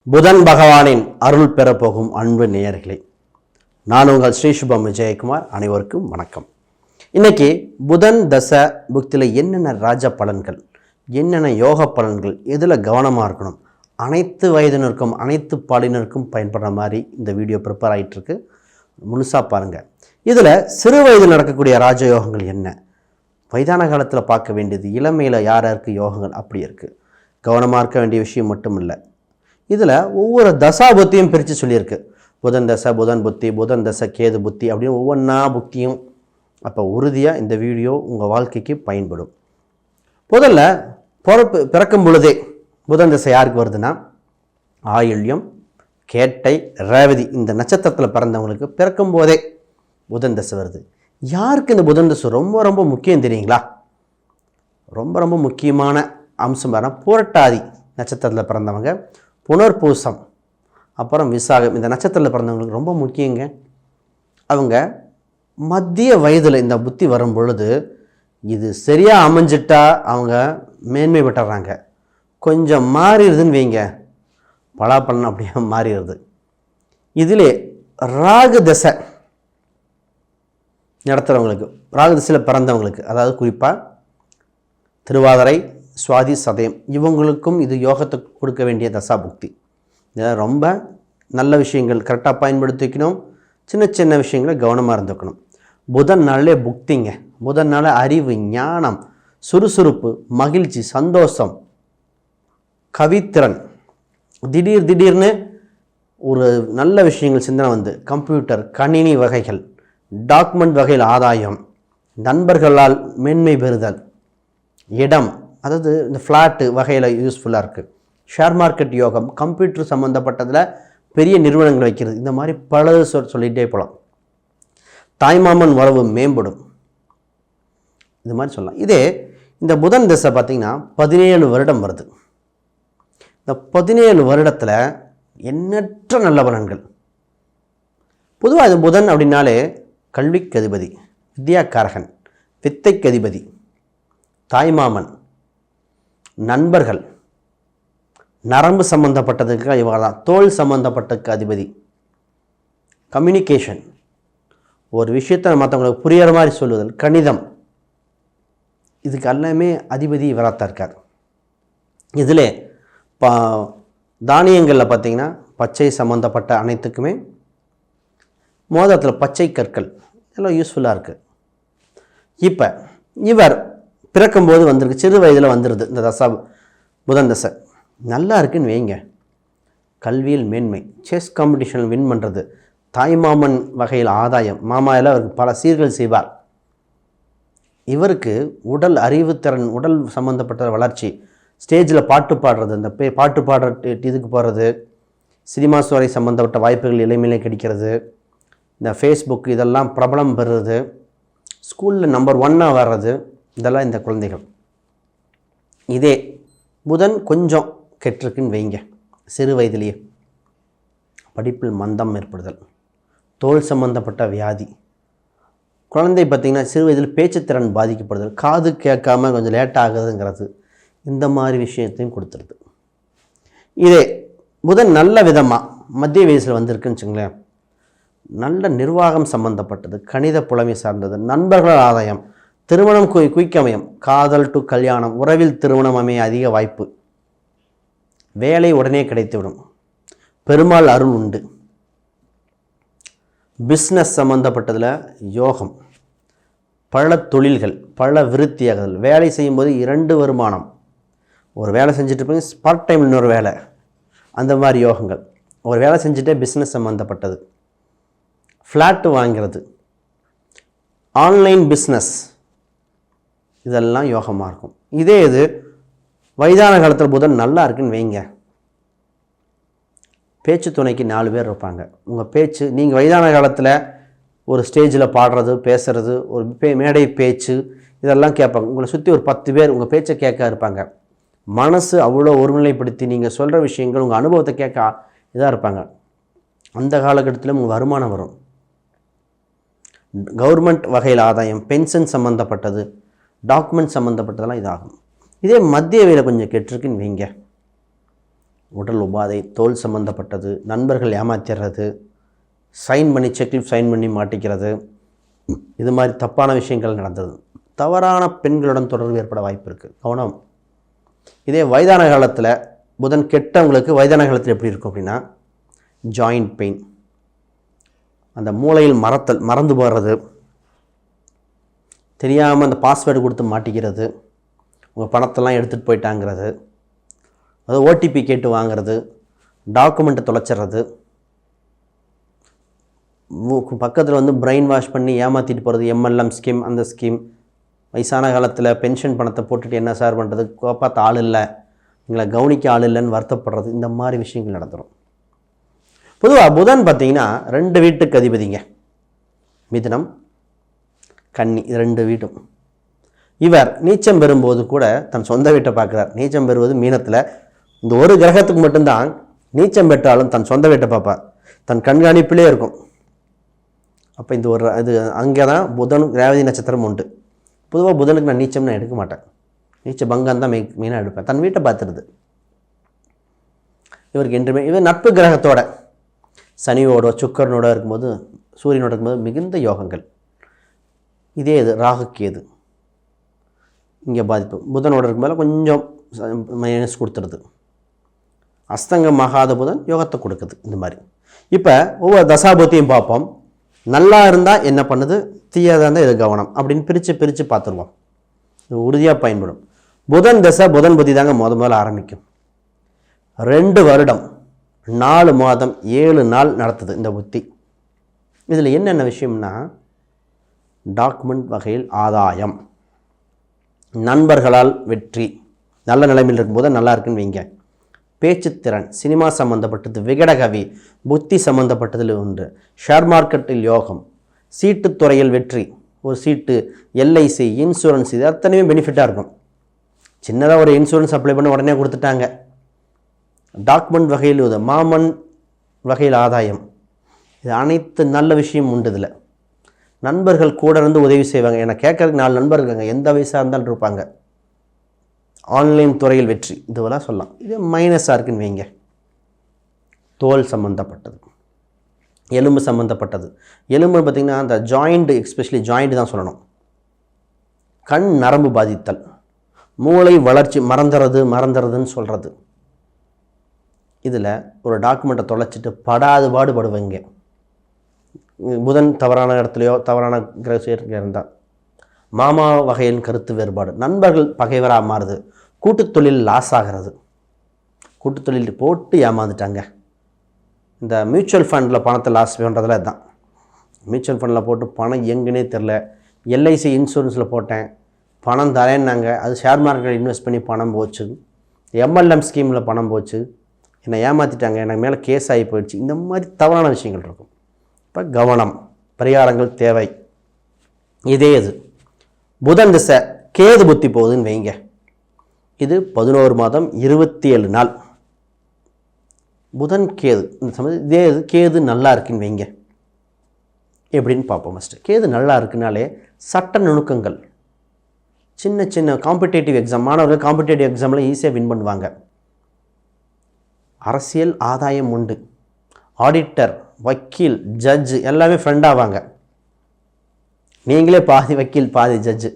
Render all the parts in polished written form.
புதன் பகவானின் அருள் பெறப்போகும் அன்பு நேயர்களே, நான் உங்கள் ஸ்ரீ சுபம் விஜயகுமார். அனைவருக்கும் வணக்கம். இன்னைக்கு புதன் தசை புக்தியில் என்னென்ன ராஜ பலன்கள், என்னென்ன யோக பலன்கள், எதில் கவனமாக இருக்கணும், அனைத்து வயதினருக்கும் அனைத்து பாலினருக்கும் பயன்படுற மாதிரி இந்த வீடியோ ப்ரிப்பேர் ஆகிட்டுருக்கு. முழுசாக பாருங்கள். இதில் சிறு வயதில் நடக்கக்கூடிய ராஜயோகங்கள் என்ன, வயதான காலத்தில் பார்க்க வேண்டியது, இளமையில் யாருக்கு யோகங்கள் அப்படி இருக்குது. கவனமாக இருக்க வேண்டிய விஷயம் மட்டும் இல்லை, இதில் ஒவ்வொரு தசா புத்தியும் பிரித்து சொல்லியிருக்கு. புதன் தசை, புதன் புத்தி, புதன் தசை, கேது புத்தி அப்படின்னு ஒவ்வொன்றா புத்தியும். அப்போ உறுதியாக இந்த வீடியோ உங்கள் வாழ்க்கைக்கு பயன்படும். முதல்ல பிறக்கும் பொழுதே புதன் தசை யாருக்கு வருதுன்னா, ஆயில்யம், கேட்டை, ரேவதி இந்த நட்சத்திரத்தில் பிறந்தவங்களுக்கு பிறக்கும் போதே புதன் தசை வருது. யாருக்கு இந்த புதன் தசை ரொம்ப ரொம்ப முக்கியம் தெரியுங்களா? ரொம்ப ரொம்ப முக்கியமான அம்சம் வேறு. புரட்டாதி நட்சத்திரத்தில் பிறந்தவங்க, புனர்பூசம், அப்புறம் விசாகம் இந்த நட்சத்திரத்தில் பிறந்தவங்களுக்கு ரொம்ப முக்கியங்க. அவங்க மத்திய வயதில் இந்த புத்தி வரும் பொழுது இது சரியாக அமைஞ்சிட்டா அவங்க மேன்மை பெற்றுறாங்க. கொஞ்சம் மாறிடுதுன்னு வைங்க, பலாப்பழம் அப்படியே மாறிடுது. இதிலே ராகு தசை நடத்துகிறவங்களுக்கு, ராகு தசையில் பிறந்தவங்களுக்கு, அதாவது குறிப்பாக திருவாதிரை, சுவாதி, சதயம் இவங்களுக்கும் இது யோகத்தை கொடுக்க வேண்டிய தசா புக்தி. இதில் ரொம்ப நல்ல விஷயங்கள் கரெக்டாக பயன்படுத்திக்கணும். சின்ன சின்ன விஷயங்களை கவனமாக இருந்துக்கணும். புதன் நாளே புக்திங்க. புதன் நாள அறிவு, ஞானம், சுறுசுறுப்பு, மகிழ்ச்சி, சந்தோஷம், கவித்திறன், திடீர்னு ஒரு நல்ல விஷயங்கள் சிந்தனை வந்து, கம்ப்யூட்டர், கணினி வகைகள், டாக்குமெண்ட் வகையில் ஆதாயம், நண்பர்களால் மேன்மை பெறுதல், இடம், அதாவது இந்த ஃப்ளாட்டு வகையில் யூஸ்ஃபுல்லாக இருக்குது. ஷேர் மார்க்கெட் யோகம், கம்ப்யூட்டர் சம்மந்தப்பட்டதில் பெரிய நிறுவனங்கள் வைக்கிறது, இந்த மாதிரி பல சொல்லிகிட்டே போகலாம். தாய்மாமன் உறவு மேம்படும், இது மாதிரி சொல்லலாம். இதே இந்த புதன் தசை பார்த்திங்கன்னா 17 வருடம் வருது. இந்த 17 வருடத்தில் எண்ணற்ற நல்ல பலன்கள். பொதுவாக இது புதன் அப்படின்னாலே கல்விக்கு அதிபதி, வித்யாக்காரகன், வித்தைக்கு அதிபதி, தாய்மாமன், நண்பர்கள், நரம்பு சம்பந்தப்பட்டதுக்கு இவங்க தான், தோல் சம்பந்தப்பட்டதுக்கு அதிபதி, கம்யூனிகேஷன், ஒரு விஷயத்தை மற்றவங்களுக்கு புரிகிற மாதிரி சொல்லுதல், கணிதம், இதுக்கு எல்லாமே அதிபதி இவராத்தான் இருக்கார். இதில் தானியங்களில் பார்த்திங்கன்னா பச்சை சம்மந்தப்பட்ட அனைத்துக்குமே மோதிரத்தில் பச்சை கற்கள் இதெல்லாம் யூஸ்ஃபுல்லாக இருக்குது. இப்போ இவர் பிறக்கும்போது வந்திருக்கு, சிறு வயதில் வந்துடுது இந்த தசா புதன் தசை. நல்லா இருக்குன்னு வைங்க, கல்வியில் மேன்மை, செஸ் காம்படிஷனில் வின் பண்ணுறது, தாய்மாமன் வகையில் ஆதாயம், மாமாவில் அவருக்கு பல சீர்கள் செய்வார். இவருக்கு உடல் அறிவுத்திறன், உடல் சம்மந்தப்பட்ட வளர்ச்சி, ஸ்டேஜில் பாட்டு பாடுறது, இந்த பாட்டு பாடுற இதுக்கு போகிறது, சினிமா துறை சம்மந்தப்பட்ட வாய்ப்புகள் இளமையிலே கிடைக்கிறது, இந்த ஃபேஸ்புக் இதெல்லாம் பிரபலம் பெறுறது, ஸ்கூலில் நம்பர் 1 வர்றது, இதெல்லாம் இந்த குழந்தைகள். இதே புதன் கொஞ்சம் கெட்டிருக்குன்னு வைங்க, சிறு வயதிலேயே படிப்பில் மந்தம் ஏற்படுதல், தோல் சம்பந்தப்பட்ட வியாதி, குழந்தை பார்த்திங்கன்னா சிறு வயதில் பேச்சுத்திறன் பாதிக்கப்படுதல், காது கேட்காம கொஞ்சம் லேட் ஆகுதுங்கிறது, இந்த மாதிரி விஷயத்தையும் கொடுத்துருது. இதே புதன் நல்ல விதமாக மத்திய வயசில் வந்திருக்குன்னு வச்சுங்களேன், நல்ல நிர்வாகம் சம்பந்தப்பட்டது, கணித புலமை சார்ந்தது, நண்பர்கள் ஆதாயம், திருமணம் குயிக்கமயம், காதல் டு கல்யாணம், உறவில் திருமணம் அமைய அதிக வாய்ப்பு, வேலை உடனே கிடைத்துவிடும், பெருமாள் அருள் உண்டு, பிஸ்னஸ் சம்மந்தப்பட்டதில் யோகம், பல தொழில்கள், பல விருத்தியாகுதல், வேலை செய்யும்போது 2 வருமானம், ஒரு வேலை செஞ்சுட்டு இருப்பீங்க, பார்ட் டைம் இன்னொரு வேலை, அந்த மாதிரி யோகங்கள், ஒரு வேலை செஞ்சுட்டே பிஸ்னஸ் சம்மந்தப்பட்டது, ஃப்ளாட்டு வாங்கிறது, ஆன்லைன் பிஸ்னஸ், இதெல்லாம் யோகமாக இருக்கும். இதே இது வயதான காலத்தில் புதன் நல்லா இருக்குன்னு வைங்க, பேச்சு துணைக்கு 4 பேர் இருப்பாங்க. உங்கள் பேச்சு, நீங்கள் வயதான காலத்தில் ஒரு ஸ்டேஜில் பாடுறது, பேசுகிறது, ஒரு மேடை பேச்சு இதெல்லாம் கேட்பாங்க. உங்களை சுற்றி ஒரு 10 பேர் உங்கள் பேச்சை கேட்க இருப்பாங்க. மனசு அவ்வளோ ஒருநிலைப்படுத்தி நீங்கள் சொல்கிற விஷயங்கள், உங்கள் அனுபவத்தை கேட்க இதாக இருப்பாங்க. அந்த காலகட்டத்தில் உங்கள் வருமானம் வரும். கவர்மெண்ட் வகையில் ஆதாயம், பென்ஷன் சம்மந்தப்பட்டது, டாக்குமெண்ட் சம்மந்தப்பட்டதெல்லாம் இதாகும். இதே மத்திய வேலை கொஞ்சம் கெட்டிருக்குன்னு வைங்க, உடல் உபாதை, தோல் சம்மந்தப்பட்டது, நண்பர்கள் ஏமாத்திடுறது, சைன் பண்ணி செக்லிஃப் சைன் பண்ணி மாட்டிக்கிறது, இது மாதிரி தப்பான விஷயங்கள் நடந்தது. தவறான பெண்களுடன் தொடர்பு ஏற்பட வாய்ப்பு இருக்குது, கவனம். இதே வயதான காலத்தில் புதன் கெட்டவங்களுக்கு வயதான காலத்தில் எப்படி இருக்கும் அப்படின்னா, ஜாயிண்ட் பெயின், அந்த மூளையில் மறந்து போகிறது, தெரியாமல் அந்த பாஸ்வேர்டு கொடுத்து மாட்டிக்கிறது, உங்கள் பணத்தெல்லாம் எடுத்துகிட்டு போயிட்டாங்கிறது, அது ஓடிபி கேட்டு வாங்கிறது, டாக்குமெண்ட்டை தொலைச்சிட்றது, பக்கத்தில் பிரெயின் வாஷ் பண்ணி ஏமாற்றிட்டு போகிறது, எம்எல்எம் ஸ்கீம், அந்த ஸ்கீம். வயசான காலத்தில் பென்ஷன் பணத்தை போட்டுட்டு என்ன சார் பண்ணுறது, பார்த்து ஆள் இல்லை, எங்களை கவனிக்க ஆள் இல்லைன்னு வருத்தப்படுறது, இந்த மாதிரி விஷயங்கள் நடந்துடும். பொதுவாக புதன் பார்த்திங்கன்னா 2 வீட்டுக்கு அதிபதிங்க, மிதுனம் கன்னி, 2 வீட்டும். இவர் நீச்சம் பெறும்போது கூட தன் சொந்த வீட்டை பார்க்குறார். நீச்சம் பெறுவது மீனத்தில். இந்த ஒரு கிரகத்துக்கு மட்டும்தான் நீச்சம் பெற்றாலும் தன் சொந்த வீட்டை பார்ப்பார், தன் கண்காணிப்பிலே இருக்கும். அப்போ இந்த ஒரு இது அங்கே தான் புதனும் ரேவதி நட்சத்திரம் உண்டு. பொதுவாக புதனுக்கு நான் நீச்சம் எடுக்க மாட்டேன், நீச்ச பங்கம் தான் மெயினாக எடுப்பேன், தன் வீட்டை பார்த்துருது. இவருக்கு என்றுமே இவர் நட்பு கிரகத்தோட சனியோட சுக்கரனோட இருக்கும்போது, சூரியனோட இருக்கும்போது மிகுந்த யோகங்கள். இதே இது ராகு கேது இங்கே பாதிப்பு. புதனோட இருக்கும்போது கொஞ்சம் மைனஸ் கொடுத்துருது. அஸ்தங்கமாகாத புதன் யோகத்தை கொடுக்குது. இந்த மாதிரி இப்போ ஒவ்வொரு தசாபத்தியும் பார்ப்போம். நல்லா இருந்தால் என்ன பண்ணுது, தீயாதாக இருந்தால் இது கவனம் அப்படின்னு பிரித்து பார்த்துருவோம். இது உறுதியாக பயன்படும். புதன் தசை புதன் புத்தி தாங்க முதல்ல ஆரம்பிக்கும். 2 வருடம் 4 மாதம் 7 நாள் நடத்துது இந்த புத்தி. இதில் என்னென்ன விஷயம்னா, டாக்குமெண்ட் வகையில் ஆதாயம், நண்பர்களால் வெற்றி, நல்ல நிலைமையில் இருக்கும்போது நல்லா இருக்குன்னு வைங்க. பேச்சுத்திறன், சினிமா சம்மந்தப்பட்டது, விகடகவி, புத்தி சம்மந்தப்பட்டதில் உண்டு. ஷேர் மார்க்கெட்டில் யோகம், சீட்டுத்துறையில் வெற்றி, ஒரு சீட்டு, எல்ஐசி, இன்சூரன்ஸ், இது அத்தனையுமே பெனிஃபிட்டாக இருக்கும். சின்னதாக ஒரு இன்சூரன்ஸ் அப்ளை பண்ணி உடனே கொடுத்துட்டாங்க. டாக்குமெண்ட் வகையில் இது மாமன் வகையில் ஆதாயம், இது அனைத்து நல்ல விஷயம் உண்டு. இதில் நண்பர்கள் கூட இருந்து உதவி செய்வாங்க. ஏன்னா கேட்கறதுக்கு 4 நண்பர்கள் இருக்காங்க, எந்த வயசாக இருந்தாலும் இருப்பாங்க. ஆன்லைன் துறையில் வெற்றி, இதுவெல்லாம் சொல்லலாம். இது மைனஸாக இருக்குன்னு வைங்க. தோல் சம்மந்தப்பட்டது, எலும்பு சம்மந்தப்பட்டது. எலும்பு பார்த்திங்கன்னா அந்த ஜாயிண்ட், எஸ்பெஷலி ஜாயிண்ட் தான் சொல்லணும். கண் நரம்பு பாதித்தல், மூளை வளர்ச்சி மறந்துறதுன்னு சொல்கிறது. இதில் ஒரு டாக்குமெண்ட்டை தொலைச்சிட்டு பாடுபடுவீங்க. புதன் தவறான இடத்துலையோ தவறான கிரகம் இருந்தால். மாமா வகையின் கருத்து வேறுபாடு, நண்பர்கள் பகைவராக மாறுது, கூட்டுத்தொழில் லாஸ் ஆகிறது. கூட்டுத்தொழில் போட்டு ஏமாந்துட்டாங்க. இந்த மியூச்சுவல் ஃபண்டில் பணத்தை லாஸ் பண்ணுறதுல இதுதான். மியூச்சுவல் ஃபண்டில் போட்டு பணம் எங்குன்னே தெரில. எல்ஐசி இன்சூரன்ஸில் போட்டேன், பணம் தரேன்னாங்க, அது ஷேர் மார்க்கெட்டில் இன்வெஸ்ட் பண்ணி பணம் போச்சு. எம்எல்எம் ஸ்கீமில் பணம் போச்சு, என்னை ஏமாற்றிட்டாங்க, எனக்கு மேலே கேஸ் ஆகி போயிடுச்சு. இந்த மாதிரி தவறான விஷயங்கள் இருக்கும். இப்போ கவனம், பரிகாரங்கள் தேவை. இதே இது புதன் திசை கேது புத்தி போகுதுன்னு வைங்க. இது 11 மாதம் 27 நாள். புதன் கேது இந்த சமயம். இதே இது கேது நல்லா இருக்குன்னு வைங்க. எப்படின்னு பார்ப்போம். ஃபஸ்ட்டு கேது நல்லா இருக்குனாலே சட்ட நுணுக்கங்கள், சின்ன சின்ன காம்படேட்டிவ் எக்ஸாம், மாணவர்கள் காம்படேட்டிவ் எக்ஸாமில் ஈஸியாக வின் பண்ணுவாங்க. அரசியல் ஆதாயம் உண்டு. ஆடிட்டர், வக்கீல், ஜட்ஜு எல்லாமே ஃப்ரெண்ட் ஆவாங்க. நீங்களே பாதி வக்கீல் பாதி ஜட்ஜு.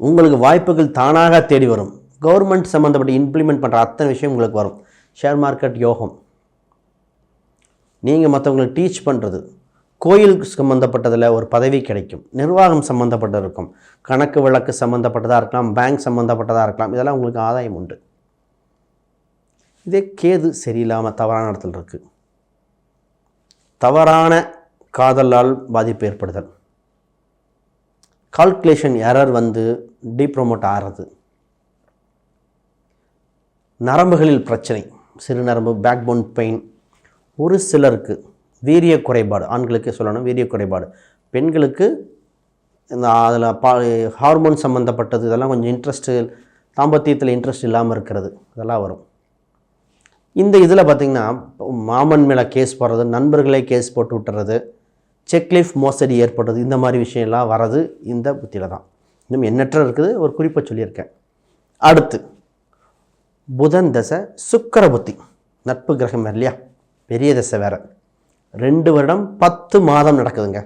உங்களுக்கு வாய்ப்புகள் தானாக தேடி வரும். கவர்மெண்ட் சம்மந்தப்பட்ட இம்ப்ளிமெண்ட் பண்ணுற அத்தனை விஷயம் உங்களுக்கு வரும். ஷேர் மார்க்கெட் யோகம், நீங்கள் மற்றவங்களுக்கு டீச் பண்ணுறது, கோயில் சம்மந்தப்பட்டதில் ஒரு பதவி கிடைக்கும். நிர்வாகம் சம்மந்தப்பட்டது இருக்கும். கணக்கு வழக்கு சம்மந்தப்பட்டதாக இருக்கலாம், பேங்க் சம்மந்தப்பட்டதாக இருக்கலாம். இதெல்லாம் உங்களுக்கு ஆதாயம் உண்டு. இதே கேது சரியில்லாமல் தவறான இடத்துல இருக்குது. தவறான காதலால் பாதிப்பு ஏற்படுதல், கால்குலேஷன் எரர் டீப்ரமோட் ஆகிறது, நரம்புகளில் பிரச்சனை, சிறுநரம்பு, பேக்போன் பெயின், ஒரு சிலருக்கு வீரிய குறைபாடு, ஆண்களுக்கு சொல்லணும் வீரிய குறைபாடு, பெண்களுக்கு இந்த அதில் ஹார்மோன் சம்மந்தப்பட்டது, இதெல்லாம் கொஞ்சம் இன்ட்ரெஸ்ட்டு, தாம்பத்தியத்தில் இன்ட்ரெஸ்ட் இல்லாமல் இருக்கிறது, இதெல்லாம் வரும். இந்த இதில் பார்த்திங்கன்னா மாமன் மேலே கேஸ் போடுறது, நண்பர்களே கேஸ் போட்டு விட்டுறது, செக்லீஃப் மோசடி ஏற்படுறது, இந்த மாதிரி விஷயம்லாம் வர்றது இந்த புத்தியில் தான். இன்னும் எண்ணற்ற இருக்குது, ஒரு குறிப்பை சொல்லியிருக்கேன். அடுத்து புதன் தசை சுக்கிர புத்தி, நட்பு கிரகம் வேறு இல்லையா, பெரிய தசை வேறு. 2 வருடம் 10 மாதம் நடக்குதுங்க.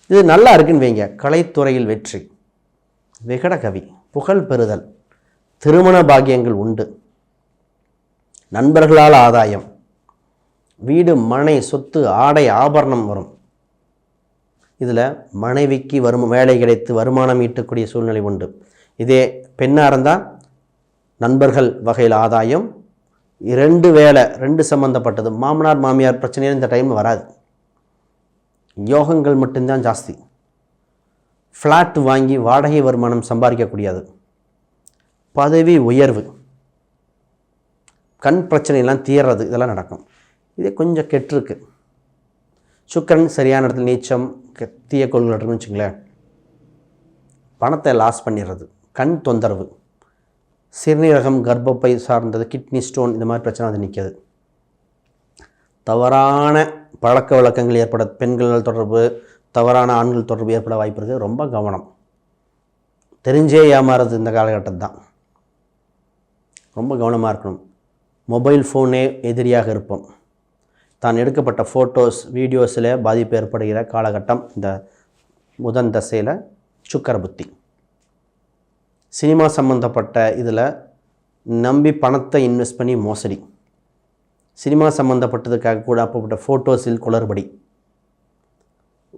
இது நல்லா இருக்குன்னு வைங்க. கலைத்துறையில் வெற்றி, விகடகவி, புகழ் பெறுதல், திருமண பாக்கியங்கள் உண்டு, நண்பர்களால் ஆதாயம், வீடு மனை சொத்து ஆடை ஆபரணம் வரும். இதில் மனைவிக்கு வேலை கிடைத்து வருமானம் ஈட்டக்கூடிய சூழ்நிலை உண்டு. இதே பெண்ணாக இருந்தால் நண்பர்கள் வகையில் ஆதாயம், 2 வேலை 2 சம்மந்தப்பட்டது, மாமனார் மாமியார் பிரச்சனையும் இந்த டைம் வராது. யோகங்கள் மட்டும்தான் ஜாஸ்தி. ஃப்ளாட் வாங்கி வாடகை வருமானம் சம்பாதிக்கக்கூடியது, பதவி உயர்வு, கண் பிரச்சனைலாம் தீர்றது, இதெல்லாம் நடக்கும். இதே கொஞ்சம் கெட்டிருக்கு. சுக்கிரன் சரியான இடத்துல நீச்சம் தீய கொள்கை இருக்குன்னு வச்சுங்களேன், பணத்தை லாஸ் பண்ணிடுறது, கண் தொந்தரவு, சிறுநீரகம் கர்ப்பப்பை சார்ந்தது, கிட்னி ஸ்டோன், இந்த மாதிரி பிரச்சனை வந்து நிற்கிது. தவறான பழக்க வழக்கங்கள் ஏற்பட, பெண்கள் தொடர்பு, தவறான ஆண்கள் தொடர்பு ஏற்பட வாய்ப்பு இருக்குது. ரொம்ப கவனம். தெரிஞ்சே ஏமாறுறது இந்த காலகட்டம் தான். ரொம்ப கவனமாக இருக்கணும். மொபைல் ஃபோனே எதிரியாக இருப்போம். தான் எடுக்கப்பட்ட ஃபோட்டோஸ் வீடியோஸில் பாதிப்பு ஏற்படுகிற காலகட்டம் இந்த புதன் தசையில் சுக்கிர புத்தி. சினிமா சம்மந்தப்பட்ட இதில் நம்பி பணத்தை இன்வெஸ்ட் பண்ணி மோசடி, சினிமா சம்மந்தப்பட்டதுக்காக கூட அப்பப்பட்ட ஃபோட்டோஸில் குளறுபடி,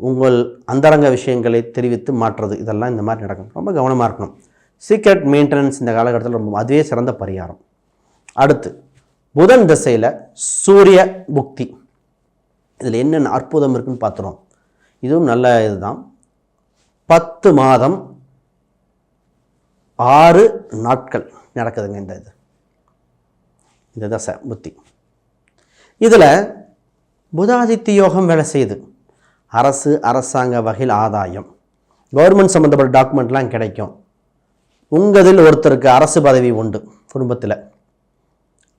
உங்கள் அந்தரங்க விஷயங்களை தெரிவித்து மாற்றுறது, இதெல்லாம் இந்த மாதிரி நடக்கும். ரொம்ப கவனமாக இருக்கணும். சீக்ரெட் மெயின்டெனன்ஸ் இந்த காலகட்டத்தில் ரொம்ப அதுவே சிறந்த பரிகாரம். அடுத்து புதன் திசையில் சூரிய புக்தி. இதில் என்னென்ன அற்புதம் இருக்குன்னு பார்த்துறோம். இதுவும் நல்ல இதுதான். 10 மாதம் 6 நாட்கள் நடக்குதுங்க இந்த தசை புத்தி. இதில் புதாதித்ய யோகம் வேலை செய்யுது. அரசு அரசாங்க வகையில் ஆதாயம், கவர்மெண்ட் சம்மந்தப்பட்ட டாக்குமெண்ட்லாம் கிடைக்கும். உங்களில் ஒருத்தருக்கு அரசு பதவி உண்டு. குடும்பத்தில்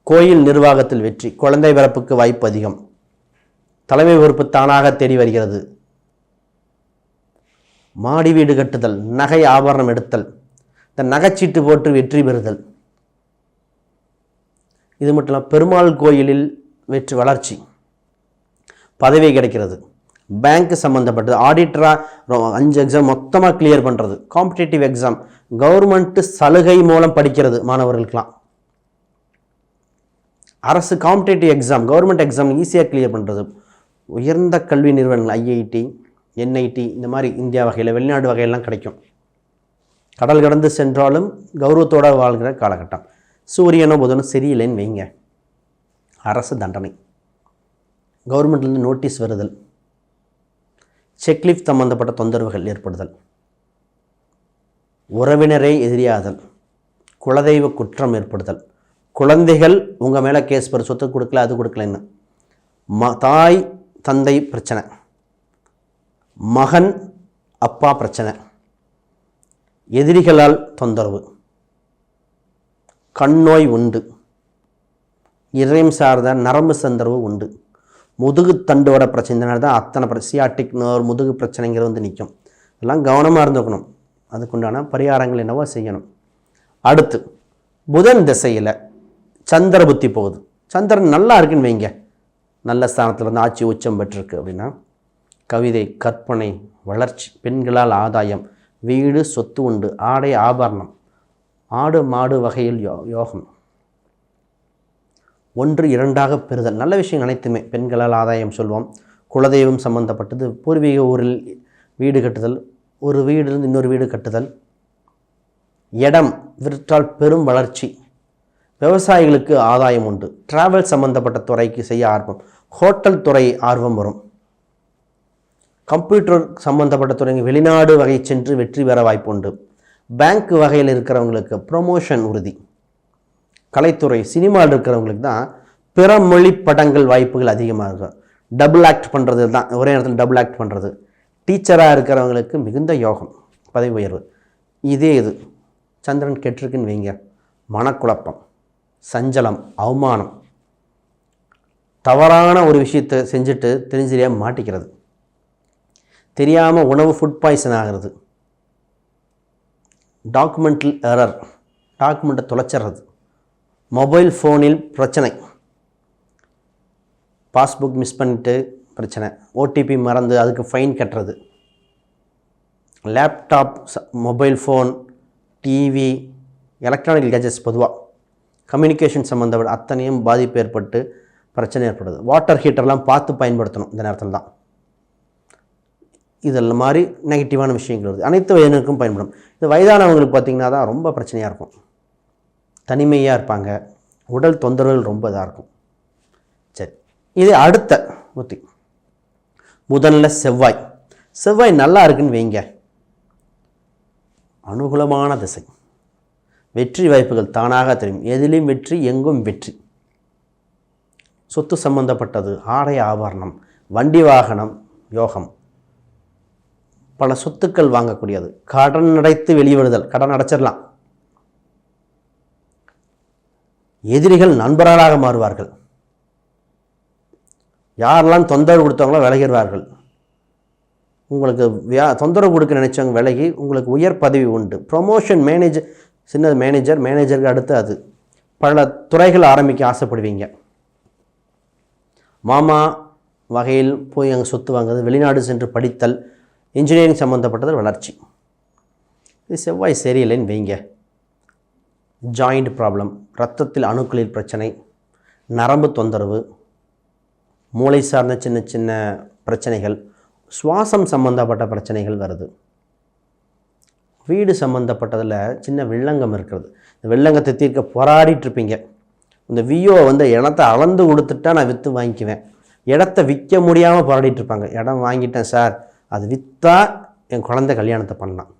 கோயில் நிர்வாகத்தில் வெற்றி, குழந்தை பிறப்புக்கு வாய்ப்பு அதிகம், தலைமை பொறுப்பு தானாக தேடி வருகிறது, மாடி வீடு கட்டுதல், நகை ஆபரணம் எடுத்தல், இந்த நகைச்சீட்டு போட்டு வெற்றி பெறுதல். இது மட்டும் இல்லாமல் பெருமாள் கோயிலில் வெற்றி, வளர்ச்சி, பதவி கிடைக்கிறது, பேங்க் சம்மந்தப்பட்டது, ஆடிட்டராக 5 எக்ஸாம் மொத்தமாக கிளியர் பண்ணுறது, காம்படிட்டிவ் எக்ஸாம், கவர்மெண்ட்டு சலுகை மூலம் படிக்கிறது மாணவர்களுக்கெல்லாம், அரசு காம்படிட்டிவ் எக்ஸாம் கவர்மெண்ட் எக்ஸாம் ஈஸியாக கிளியர் பண்ணுறது, உயர்ந்த கல்வி நிறுவனங்கள் ஐஐடி என்ஐடி இந்த மாதிரி இந்தியா வகையில் வெளிநாடு வகையெல்லாம் கிடைக்கும். கடல் கடந்து சென்றாலும் கௌரவத்தோடு வாழ்கிற காலகட்டம். சூரியனோ புதனும் சரியில்லைன்னு வைங்க, அரசு தண்டனை, கவர்மெண்ட்லேருந்து நோட்டீஸ் வருதல், செக்லிஃப்ட் சம்பந்தப்பட்ட தொந்தரவுகள் ஏற்படுதல், உறவினரை எதிரியாதல், குலதெய்வ குற்றம் ஏற்படுதல், குழந்தைகள் உங்கள் மேலே கேஸ் பெற, சொத்து கொடுக்கல அது கொடுக்கலன்னு, தாய் தந்தை பிரச்சனை, மகன் அப்பா பிரச்சனை, எதிரிகளால் தொந்தரவு, கண்ணோய் உண்டு, இதயம் சார்ந்த நரம்பு தொந்தரவு உண்டு, முதுகு தண்டோட பிரச்சனைனால தான் அத்தனை சியாட்டிக் நர்வ் முதுகு பிரச்சனைங்கிறது வந்து நிற்கும். இதெல்லாம் கவனமாக இருந்துக்கணும். அதுக்குண்டான பரிகாரங்கள் என்னவோ செய்யணும். அடுத்து புதன் திசையில் சந்திர புத்தி போகுது. சந்திரன் நல்லா இருக்குன்னு வைங்க, நல்ல ஸ்தானத்தில் வந்து ஆட்சி உச்சம் பெற்றிருக்கு அப்படின்னா கவிதை, கற்பனை, வளர்ச்சி, பெண்களால் ஆதாயம், வீடு சொத்து உண்டு, ஆடை ஆபரணம், ஆடு மாடு வகையில் யோகம், 1 2 பெறுதல், நல்ல விஷயம் அனைத்துமே பெண்களால் ஆதாயம் சொல்வோம். குலதெய்வம் சம்பந்தப்பட்டது, பூர்வீக ஊரில் வீடு கட்டுதல், ஒரு வீடிலிருந்து இன்னொரு வீடு கட்டுதல், இடம் விற்றால் பெரும் வளர்ச்சி, விவசாயிகளுக்கு ஆதாயம் உண்டு, டிராவல் சம்பந்தப்பட்ட துறைக்கு செய்ய ஆர்வம், ஹோட்டல் துறை ஆர்வம் வரும், கம்ப்யூட்டர் சம்பந்தப்பட்ட துறைக்கு வெளிநாடு வகை சென்று வெற்றி பெற வாய்ப்பு உண்டு, பேங்க் வகையில் இருக்கிறவங்களுக்கு ப்ரொமோஷன் உறுதி, கலைத்துறை சினிமாவில் இருக்கிறவங்களுக்கு தான் பிற மொழி படங்கள் வாய்ப்புகள் அதிகமாக இருக்கும். டபுள் ஆக்ட் பண்ணுறது தான், ஒரே நேரத்தில் டபுள் ஆக்ட் பண்ணுறது, டீச்சராக இருக்கிறவங்களுக்கு மிகுந்த யோகம், பதவி உயர்வு. இதே இது சந்திரன் கெட்டிருக்குன்னு வைங்க, மனக்குழப்பம், சஞ்சலம், அவமானம், தவறான ஒரு விஷயத்தை செஞ்சுட்டு தெரிஞ்சிரியாக மாட்டிக்கிறது, தெரியாமல் உணவு ஃபுட் பாய்சன் ஆகிறது, டாக்குமெண்ட்டில் எரர், டாக்குமெண்ட்டை தொலைச்சிட்றது, மொபைல் ஃபோனில் பிரச்சனை, பாஸ்புக் மிஸ் பண்ணிட்டு பிரச்சனை, ஓடிபி மறந்து அதுக்கு ஃபைன் கட்டுறது, laptop, mobile phone, TV, electronic gadgets பொதுவாக கம்யூனிகேஷன் சம்மந்தப்பட்ட அத்தனையும் பாதிப்பு ஏற்பட்டு பிரச்சனை ஏற்படுது. வாட்டர் ஹீட்டர்லாம் பார்த்து பயன்படுத்தணும் இந்த நேரத்தில் தான். இதெல்லாம் மாதிரி நெகட்டிவான விஷயங்கள் வருது. அனைத்து வயதினருக்கும் பயன்படும். இது வயதானவங்களுக்கு பார்த்திங்கன்னா தான் ரொம்ப பிரச்சனையாக இருக்கும். தனிமையாக இருப்பாங்க, உடல் தொந்தரவுகள் ரொம்ப இதாக இருக்கும். சரி, இது அடுத்த புத்தி. முதல்ல செவ்வாய். செவ்வாய் நல்லா இருக்குன்னு வைங்க, அனுகூலமான திசை, வெற்றி வாய்ப்புகள் தானாக தெரியும். எதிலும் வெற்றி, எங்கும் வெற்றி. சொத்து சம்பந்தப்பட்டது, ஆடை ஆபரணம், வண்டி வாகனம் யோகம், பல சொத்துக்கள் வாங்கக்கூடியது, கடன் அடைத்து வெளிவருதல், கடன் அடைச்சிடலாம். எதிரிகள் நண்பர்களாக மாறுவார்கள். யாரெல்லாம் தொந்தரவு கொடுத்தவங்களோ விலகிடுவார்கள். உங்களுக்கு தொந்தரவு கொடுக்க நினைச்சவங்க விலகி உங்களுக்கு உயர் பதவி உண்டு. ப்ரொமோஷன், மேனேஜர், சின்ன மேனேஜருக்கு அடுத்து அது பல துறைகள் ஆரம்பிக்க ஆசைப்படுவீங்க. மாமா வகையில் போய் அங்கே சொத்து வாங்குறது, வெளிநாடு சென்று படித்தல், இன்ஜினியரிங் சம்மந்தப்பட்டது வளர்ச்சி. இது செவ்வாய் சரியில்லைன்னு வைங்க, ஜாயிண்ட் ப்ராப்ளம், இரத்தத்தில் அணுக்களில் பிரச்சனை, நரம்பு தொந்தரவு, மூளை சார்ந்த சின்ன சின்ன பிரச்சனைகள், சுவாசம் சம்பந்தப்பட்ட பிரச்சனைகள் வருது. வீடு சம்மந்தப்பட்டதில் சின்ன வில்லங்கம் இருக்கிறது. இந்த வில்லங்கத்தை தீர்க்க போராடிட்டுருப்பீங்க. இந்த விஓவை இடத்த அளந்து கொடுத்துட்டா நான் விற்று வாங்கிக்குவேன், இடத்த விற்க முடியாமல் போராடிட்டுருப்பாங்க. இடம் வாங்கிட்டேன் சார், அது விற்றா என் குழந்தை கல்யாணத்தை பண்ணலாம்,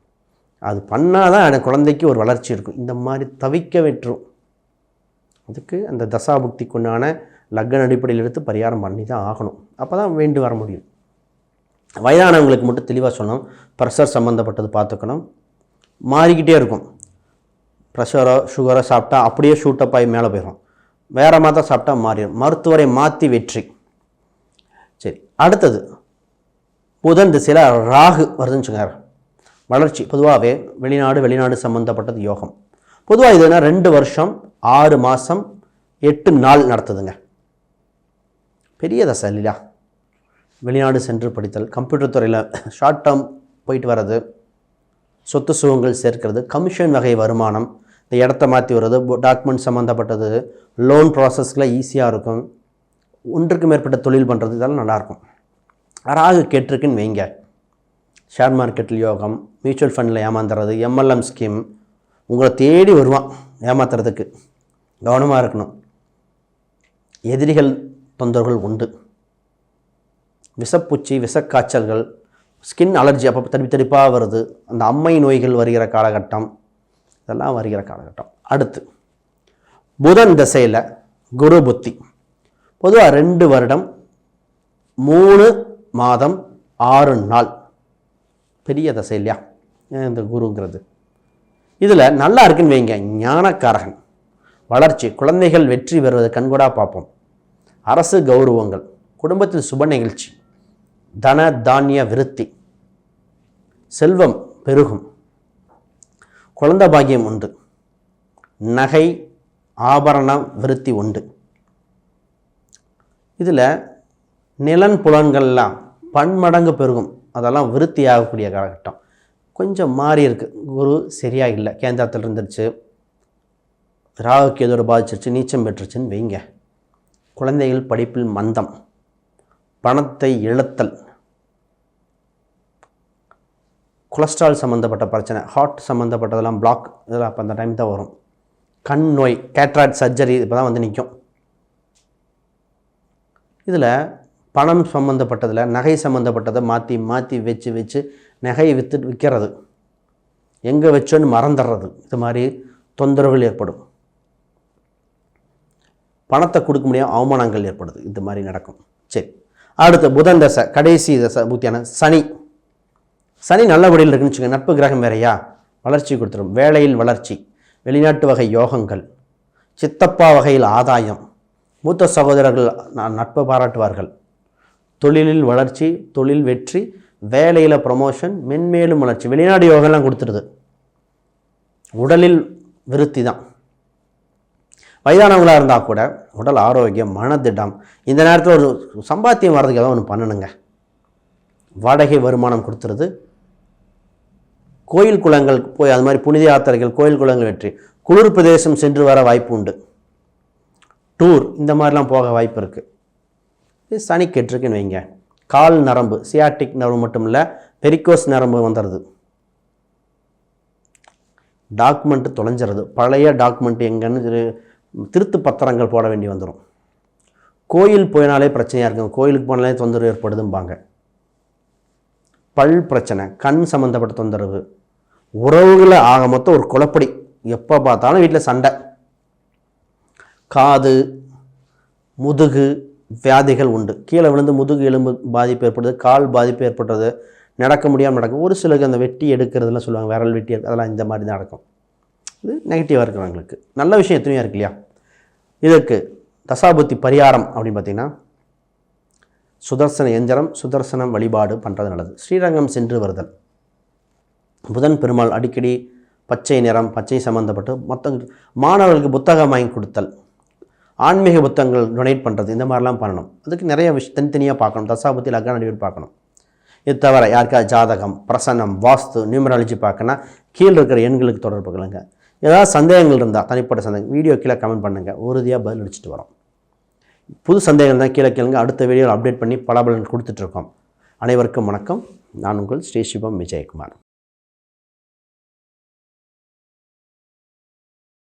அது பண்ணால் தான் என் குழந்தைக்கு ஒரு வளர்ச்சி இருக்கும். இந்த மாதிரி தவிக்க விட்டுரும். அதுக்கு அந்த தசாபுக்திக்குண்டான லக்ன அடிப்படையில் எடுத்து பரிகாரம் பண்ணி தான் ஆகணும். அப்போ தான் வேண்டு வர முடியும். வயதானவங்களுக்கு மட்டும் தெளிவாக சொன்னோம், ப்ரெஷர் சம்மந்தப்பட்டது பார்த்துக்கணும். மாறிக்கிட்டே இருக்கும். ப்ரெஷரோ சுகரோ சாப்பிட்டா அப்படியே ஷூட்டப் ஆகி மேலே போயிடும், வேறு மாதிரி சாப்பிட்டா மாறிடும். மருத்துவரை மாற்றி வெற்றி. சரி, அடுத்தது புதன் திசையில் ராகு வருதுன்னு சொன்னார். வளர்ச்சி பொதுவாகவே வெளிநாடு சம்மந்தப்பட்டது யோகம். பொதுவாக இதுனா 2 வருஷம் 6 மாதம் 8 நாள் நடத்துதுங்க. பெரிய தசை இல்லையா? வெளிநாடு சென்று படித்தல், கம்ப்யூட்டர் துறையில் ஷார்ட் டேர்ம் போயிட்டு வர்றது, சொத்து சுகங்கள் சேர்க்கிறது, கமிஷன் வகை வருமானம், இந்த இடத்த மாற்றி வர்றது, டாக்குமெண்ட் சம்மந்தப்பட்டது, லோன் ப்ராசஸில் ஈஸியாக இருக்கும். ஒன்றுக்கு மேற்பட்ட தொழில் பண்ணுறது, இதெல்லாம் நல்லாயிருக்கும். ராகு கேட்டிருக்குன்னு வைங்க, ஷேர் மார்க்கெட்டில் யோகம், மியூச்சுவல் ஃபண்டில் ஏமாந்துறது, எம்எல்எம் ஸ்கீம், உங்களை தேடி வருவான் ஏமாத்துறதுக்கு. கவனமாக இருக்கணும். எதிரிகள் தொந்தரவுகள் உண்டு. விஷப்பூச்சி, விஷக்காய்ச்சல்கள், ஸ்கின் அலர்ஜி அப்போ தடிப்பாக வருது, அந்த அம்மை நோய்கள் வருகிற காலகட்டம், இதெல்லாம் வருகிற காலகட்டம். அடுத்து புதன் திசையில் குரு புத்தி. பொதுவாக 2 வருடம் 3 மாதம் 6 நாள் பெரிய தசை இல்லையா இந்த குருங்கிறது. இதில் நல்லா இருக்குன்னு வைங்க, ஞானக்காரகன், வளர்ச்சி, குழந்தைகள் வெற்றி பெறுவதை கண்கூடாக பார்ப்போம். அரசு கௌரவங்கள், குடும்பத்தில் சுப நிகழ்ச்சி, தன தானிய விருத்தி, செல்வம் பெருகும், குழந்தை பாக்கியம் உண்டு, நகை ஆபரணம் விருத்தி உண்டு. இதில் நிலன் புலன்கள்லாம் பன்மடங்கு பெருகும், அதெல்லாம் விருத்தி ஆகக்கூடிய காலகட்டம். கொஞ்சம் மாறி இருக்குது, குரு சரியாக இல்லை, கேந்திரத்தில் இருந்துருச்சு, ராகுக்கு ஏதோ பாதிச்சிருச்சு, நீச்சம் பெற்றுச்சுன்னு வைங்க. குழந்தைகள் படிப்பில் மந்தம், பணத்தை இழத்தல், கொலஸ்ட்ரால் சம்மந்தப்பட்ட பிரச்சனை, ஹார்ட் சம்மந்தப்பட்டதெல்லாம் பிளாக், இதெல்லாம் அப்போ அந்த டைம் தான் வரும். கண் நோய், கேட்ராக்ட் சர்ஜரி இப்போ தான் நிற்கும். இதில் பணம் சம்மந்தப்பட்டதில் நகை சம்மந்தப்பட்டதை மாற்றி மாற்றி வச்சு நகையை விற்கிறது, எங்கே வச்சோன்னு மறந்துடுறது, இது மாதிரி தொந்தரவுகள் ஏற்படும். பணத்தை கொடுக்க முடியாமல் அவமானங்கள் ஏற்படுது, இது மாதிரி நடக்கும். சரி, அடுத்து புதன் தசை, கடைசி தசை பூத்தியான சனி. சனி நல்லபடியில் இருக்குன்னு வச்சுக்கோங்க, நட்பு கிரகம் வேறையா, வளர்ச்சி கொடுத்துரும். வேலையில் வளர்ச்சி, வெளிநாட்டு வகை யோகங்கள், சித்தப்பா வகையில் ஆதாயம், மூத்த சகோதரர்கள் நட்பு பாராட்டுவார்கள், தொழிலில் வளர்ச்சி, தொழில் வெற்றி, வேலையில் ப்ரொமோஷன், மென்மேலும் வளர்ச்சி, வெளிநாடு யோகம்லாம் கொடுத்துருது. உடலில் விருத்தி தான். வயதானவங்களாக இருந்தால் கூட உடல் ஆரோக்கியம், மனதிடம், இந்த நேரத்தில் ஒரு சம்பாத்தியம் வர்றதுக்கு ஏதாவது ஒன்று பண்ணணுங்க. வாடகை வருமானம் கொடுத்துருது. கோயில் குளங்கள் போய் அது மாதிரி புனித யாத்திரைகள், கோயில் குளங்கள் வெற்றி, குளிர் பிரதேசம் சென்று வர வாய்ப்பு உண்டு. டூர் இந்த மாதிரிலாம் போக வாய்ப்பு இருக்குது. இது சனி கெட்டிருக்குன்னு வைங்க. கால் நரம்பு, சியாட்டிக் நரம்பு மட்டும் இல்லை, பெரிக்கோஸ் நரம்பு வந்துடுது. டாக்குமெண்ட்டு தொலைஞ்சிறது. பழைய டாக்குமெண்ட் எங்கன்னு திருத்து பத்திரங்கள் போட வேண்டி வந்துடும். கோயில் போயினாலே பிரச்சனையாக இருக்கும். கோயிலுக்கு போனாலே தொந்தரவு ஏற்படுதும்பாங்க. பல் பிரச்சனை, கண் சம்மந்தப்பட்ட தொந்தரவு, உறவுகளை ஆக மொத்தம் ஒரு குழப்படி. எப்போ பார்த்தாலும் வீட்டில் சண்டை. காது, முதுகு வியாதிகள் உண்டு. கீழே விழுந்து முதுகு எலும்பு பாதிப்பு ஏற்படுது, கால் பாதிப்பு ஏற்படுறது, நடக்க முடியாமல் நடக்கும். ஒரு சிலருக்கு அந்த வெட்டி எடுக்கிறதுலாம் சொல்லுவாங்க, விரல் வெட்டி அதெல்லாம் இந்த மாதிரி தான் நடக்கும். இது நெகட்டிவாக இருக்கிறவங்களுக்கு. நல்ல விஷயம் எத்தனையாக இருக்கு இல்லையா? இதற்கு தசாபுத்தி பரிகாரம் அப்படின்னு பார்த்திங்கன்னா, சுதர்சன எந்திரம், சுதர்சனம் வழிபாடு பண்ணுறது நல்லது. ஸ்ரீரங்கம் சென்று வருதல். புதன் பெருமாள் அடிக்கடி பச்சை நிறம், பச்சை சம்மந்தப்பட்டு மாணவர்களுக்கு புத்தகம் வாங்கி கொடுத்தல், ஆன்மீக புத்தகங்கள் டொனேட் பண்ணுறது, இந்த மாதிரிலாம் பண்ணணும். அதுக்கு நிறைய தனித்தனியாக பார்க்கணும். தசாபுத்தி லக்ன அடிப்படை பார்க்கணும். இது தவிர யாருக்காவது ஜாதகம், பிரசன்னம், வாஸ்து, நியூமராலஜி பார்க்கணுன்னா கீழே இருக்கிற எண்களுக்கு தொடர்பு கொள்ளுங்க. ஏதாவது சந்தேகங்கள் இருந்தால் தனிப்பட்ட சந்தேகம் வீடியோ கீழே கமெண்ட் பண்ணுங்கள். உறுதியாக பதில் அளிச்சுட்டு வரோம். புது சந்தேகம் தான் கீழே கேளுங்க. அடுத்த வீடியோவில் அப்டேட் பண்ணி பலபலன் கொடுத்துட்ருக்கோம். அனைவருக்கும் வணக்கம். நான் உங்கள் ஸ்ரீ சிவம் விஜயகுமார்.